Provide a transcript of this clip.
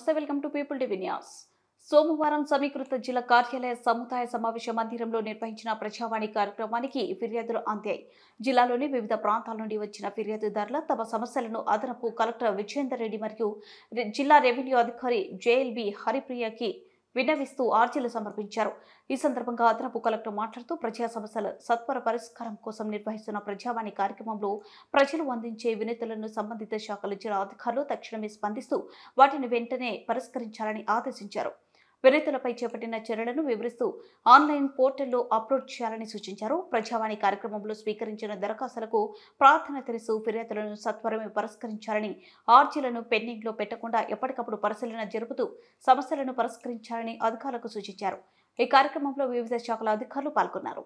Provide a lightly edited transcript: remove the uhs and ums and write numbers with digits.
నమస్తే, welcome to people TV news. సోమవారం సమీకృత జిల్లా కార్యాలయ సముదాయ సమావేశ మందిరంలో నిర్వహించిన ప్రజావాణి కార్యక్రమానికి ఫిర్యాదులు అందాయి. జిల్లాలోని వివిధ ప్రాంతాల నుండి వచ్చిన ఫిర్యాదుదారుల తమ సమస్యలను అదనపు కలెక్టర్ విజయేందర్ రెడ్డి మరియు జిల్లా రెవెన్యూ అధికారి జేఎల్బీ హరిప్రియకి విన్నవిస్తూ అర్జీలు సమర్పించారు. ఈ సందర్భంగా అదనపు కలెక్టర్ మాట్లాడుతూ ప్రజా సమస్యల సత్వర పరిష్కారం కోసం నిర్వహిస్తున్న ప్రజావాణి కార్యక్రమంలో ప్రజలు అందించే వినతులను సంబంధిత శాఖల జిల్లా అధికారులు తక్షణమే స్పందిస్తూ వాటిని వెంటనే పరిష్కరించాలని ఆదేశించారు. వినతులపై చేపట్టిన చర్యలను వివరిస్తూ ఆన్లైన్ పోర్టల్లో అప్లోడ్ చేయాలని సూచించారు. ప్రజావాణి కార్యక్రమంలో స్వీకరించిన దరఖాస్తులకు ప్రాధాన్యతనిస్తూ ఫిర్యాదులను సత్వరమే పరిష్కరించాలని, అర్జీలను పెండింగ్లో పెట్టకుండా ఎప్పటికప్పుడు పరిశీలన జరుపుతూ సమస్యలను పరిష్కరించాలని అధికారులకు సూచించారు. ఈ కార్యక్రమంలో వివిధ శాఖల అధికారులు పాల్గొన్నారు.